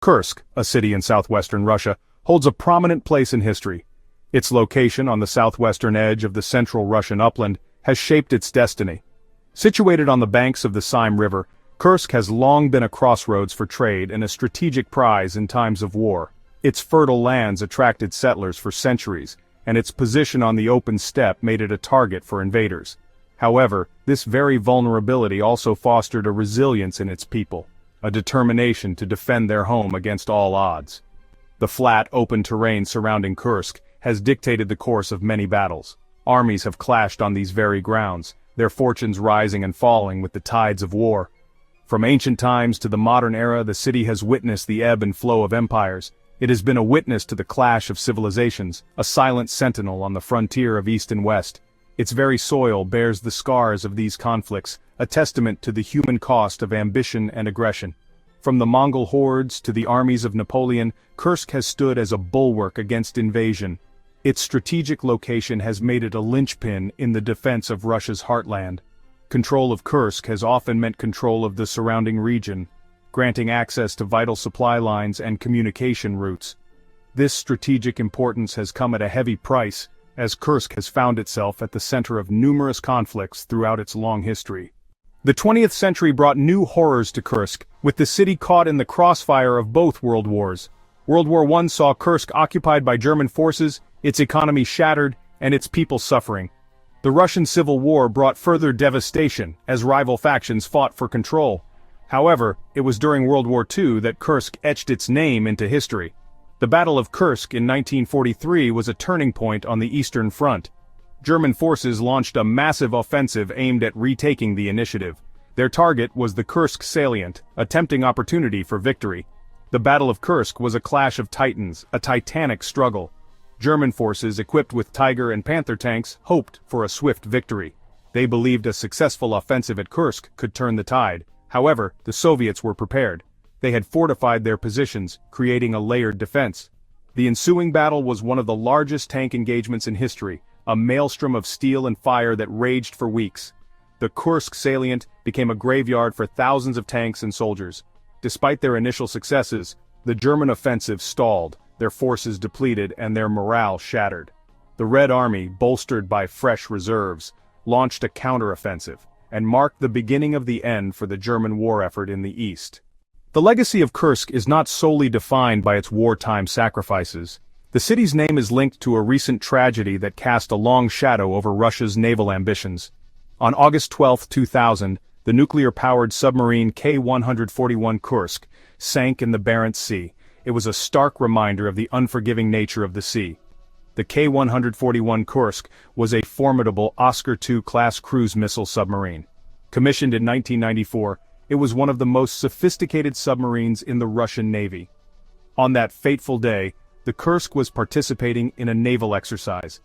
Kursk, a city in southwestern Russia, holds a prominent place in history. Its location on the southwestern edge of the central Russian upland has shaped its destiny. Situated on the banks of the Sime River, Kursk has long been a crossroads for trade and a strategic prize in times of war. Its fertile lands attracted settlers for centuries, and its position on the open steppe made it a target for invaders. However, this very vulnerability also fostered a resilience in its people, a determination to defend their home against all odds. The flat, open terrain surrounding Kursk has dictated the course of many battles. Armies have clashed on these very grounds, their fortunes rising and falling with the tides of war. From ancient times to the modern era, the city has witnessed the ebb and flow of empires. It has been a witness to the clash of civilizations, a silent sentinel on the frontier of East and West. Its very soil bears the scars of these conflicts, a testament to the human cost of ambition and aggression. From the Mongol hordes to the armies of Napoleon, Kursk has stood as a bulwark against invasion. Its strategic location has made it a linchpin in the defense of Russia's heartland. Control of Kursk has often meant control of the surrounding region, granting access to vital supply lines and communication routes. This strategic importance has come at a heavy price, as Kursk has found itself at the center of numerous conflicts throughout its long history. The 20th century brought new horrors to Kursk, with the city caught in the crossfire of both world wars. World War I saw Kursk occupied by German forces, its economy shattered, and its people suffering. The Russian Civil War brought further devastation, as rival factions fought for control. However, it was during World War II that Kursk etched its name into history. The Battle of Kursk in 1943 was a turning point on the Eastern Front. German forces launched a massive offensive aimed at retaking the initiative. Their target was the Kursk salient, a tempting opportunity for victory. The Battle of Kursk was a clash of titans, a titanic struggle. German forces equipped with Tiger and Panther tanks hoped for a swift victory. They believed a successful offensive at Kursk could turn the tide. However, the Soviets were prepared. They had fortified their positions, creating a layered defense. The ensuing battle was one of the largest tank engagements in history, a maelstrom of steel and fire that raged for weeks. The Kursk salient became a graveyard for thousands of tanks and soldiers. Despite their initial successes, the German offensive stalled, their forces depleted and their morale shattered. The Red Army, bolstered by fresh reserves, launched a counteroffensive, and marked the beginning of the end for the German war effort in the east. The legacy of Kursk is not solely defined by its wartime sacrifices. The city's name is linked to a recent tragedy that cast a long shadow over Russia's naval ambitions. On August 12, 2000, the nuclear-powered submarine K-141 Kursk sank in the Barents Sea. It was a stark reminder of the unforgiving nature of the sea. The K-141 Kursk was a formidable Oscar II-class cruise missile submarine. Commissioned in 1994, it was one of the most sophisticated submarines in the Russian Navy. On that fateful day, the Kursk was participating in a naval exercise.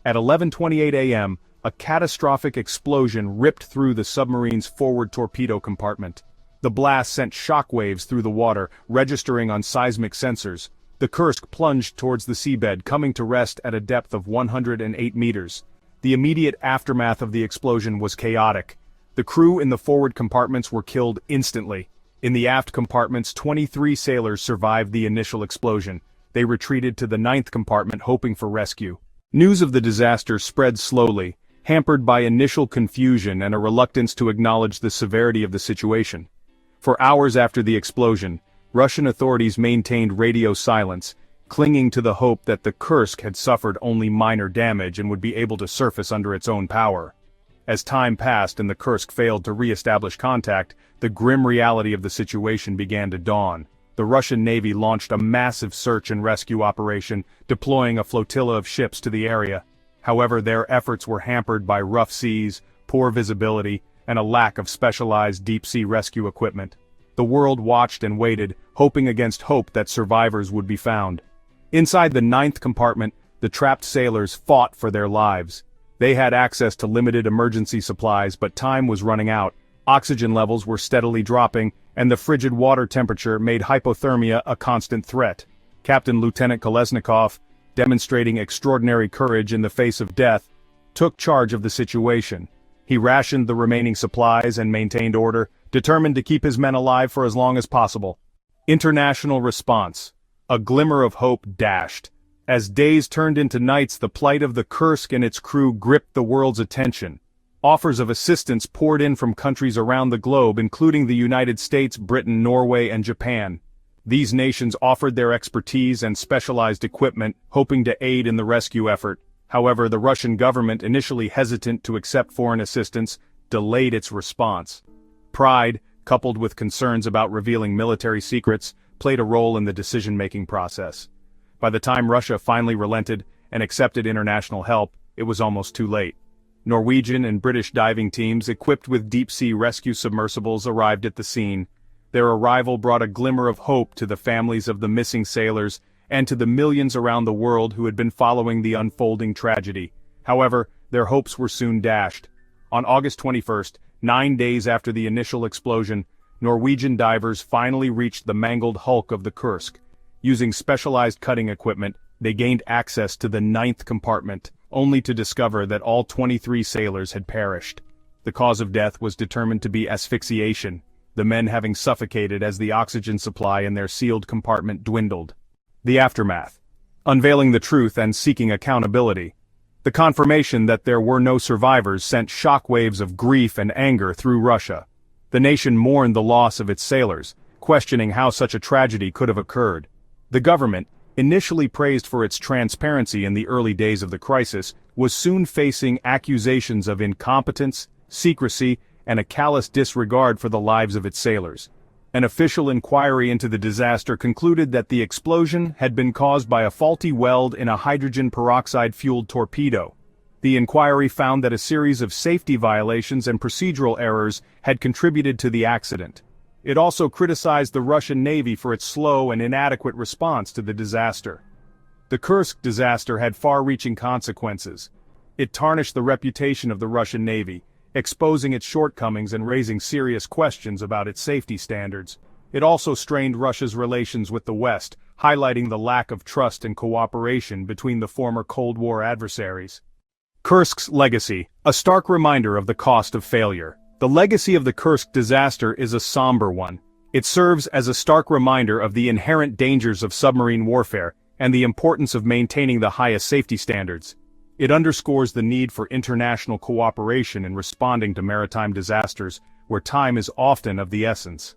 At 11:28 a.m., a catastrophic explosion ripped through the submarine's forward torpedo compartment. The blast sent shockwaves through the water, registering on seismic sensors. The Kursk plunged towards the seabed, coming to rest at a depth of 108 meters. The immediate aftermath of the explosion was chaotic. The crew in the forward compartments were killed instantly. In the aft compartments, 23 sailors survived the initial explosion. They retreated to the 9th compartment hoping for rescue. News of the disaster spread slowly, hampered by initial confusion and a reluctance to acknowledge the severity of the situation. For hours after the explosion, Russian authorities maintained radio silence, clinging to the hope that the Kursk had suffered only minor damage and would be able to surface under its own power. As time passed and the Kursk failed to re-establish contact, the grim reality of the situation began to dawn. The Russian Navy launched a massive search and rescue operation, deploying a flotilla of ships to the area. However, their efforts were hampered by rough seas, poor visibility, and a lack of specialized deep-sea rescue equipment. The world watched and waited, hoping against hope that survivors would be found. Inside the 9th compartment, the trapped sailors fought for their lives. They had access to limited emergency supplies, but time was running out. Oxygen levels were steadily dropping, and the frigid water temperature made hypothermia a constant threat. Captain Lieutenant Kolesnikov, demonstrating extraordinary courage in the face of death, took charge of the situation. He rationed the remaining supplies and maintained order, determined to keep his men alive for as long as possible. International response. A glimmer of hope dashed. As days turned into nights, the plight of the Kursk and its crew gripped the world's attention. Offers of assistance poured in from countries around the globe, including the United States, Britain, Norway, and Japan. These nations offered their expertise and specialized equipment, hoping to aid in the rescue effort. However, the Russian government, initially hesitant to accept foreign assistance, delayed its response. Pride, coupled with concerns about revealing military secrets, played a role in the decision-making process. By the time Russia finally relented and accepted international help, it was almost too late. Norwegian and British diving teams equipped with deep-sea rescue submersibles arrived at the scene. Their arrival brought a glimmer of hope to the families of the missing sailors and to the millions around the world who had been following the unfolding tragedy. However, their hopes were soon dashed. On August 21st, 9 days after the initial explosion, Norwegian divers finally reached the mangled hulk of the Kursk. Using specialized cutting equipment, they gained access to the 9th compartment, only to discover that all 23 sailors had perished. The cause of death was determined to be asphyxiation, the men having suffocated as the oxygen supply in their sealed compartment dwindled. The aftermath. Unveiling the truth and seeking accountability. The confirmation that there were no survivors sent shockwaves of grief and anger through Russia. The nation mourned the loss of its sailors, questioning how such a tragedy could have occurred. The government, initially praised for its transparency in the early days of the crisis, was soon facing accusations of incompetence, secrecy, and a callous disregard for the lives of its sailors. An official inquiry into the disaster concluded that the explosion had been caused by a faulty weld in a hydrogen peroxide-fueled torpedo. The inquiry found that a series of safety violations and procedural errors had contributed to the accident. It also criticized the Russian Navy for its slow and inadequate response to the disaster. The Kursk disaster had far-reaching consequences. It tarnished the reputation of the Russian Navy, exposing its shortcomings and raising serious questions about its safety standards. It also strained Russia's relations with the West, highlighting the lack of trust and cooperation between the former Cold War adversaries. Kursk's legacy, a stark reminder of the cost of failure. The legacy of the Kursk disaster is a somber one. It serves as a stark reminder of the inherent dangers of submarine warfare and the importance of maintaining the highest safety standards. It underscores the need for international cooperation in responding to maritime disasters, where time is often of the essence.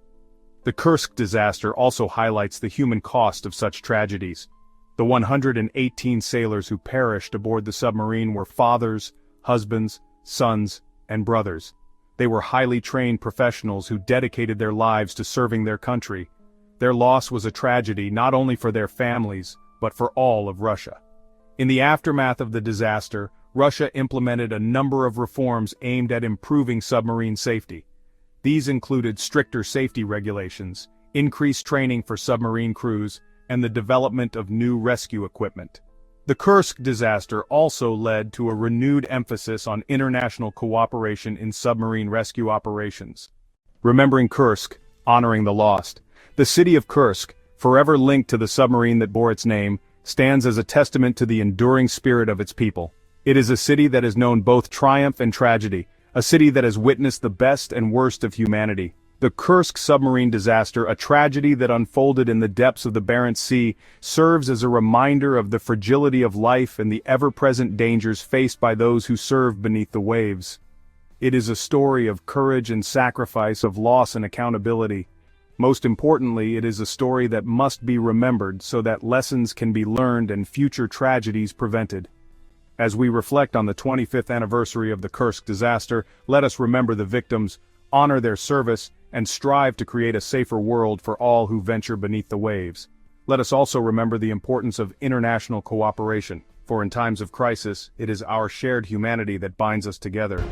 The Kursk disaster also highlights the human cost of such tragedies. The 118 sailors who perished aboard the submarine were fathers, husbands, sons, and brothers. They were highly trained professionals who dedicated their lives to serving their country. Their loss was a tragedy not only for their families, but for all of Russia. In the aftermath of the disaster, Russia implemented a number of reforms aimed at improving submarine safety. These included stricter safety regulations, increased training for submarine crews, and the development of new rescue equipment. The Kursk disaster also led to a renewed emphasis on international cooperation in submarine rescue operations. Remembering Kursk, honoring the lost. The city of Kursk, forever linked to the submarine that bore its name, stands as a testament to the enduring spirit of its people. It is a city that has known both triumph and tragedy, a city that has witnessed the best and worst of humanity. The Kursk submarine disaster, a tragedy that unfolded in the depths of the Barents Sea, serves as a reminder of the fragility of life and the ever-present dangers faced by those who serve beneath the waves. It is a story of courage and sacrifice, of loss and accountability. Most importantly, it is a story that must be remembered so that lessons can be learned and future tragedies prevented. As we reflect on the 25th anniversary of the Kursk disaster, let us remember the victims, honor their service, and strive to create a safer world for all who venture beneath the waves. Let us also remember the importance of international cooperation, for in times of crisis, it is our shared humanity that binds us together.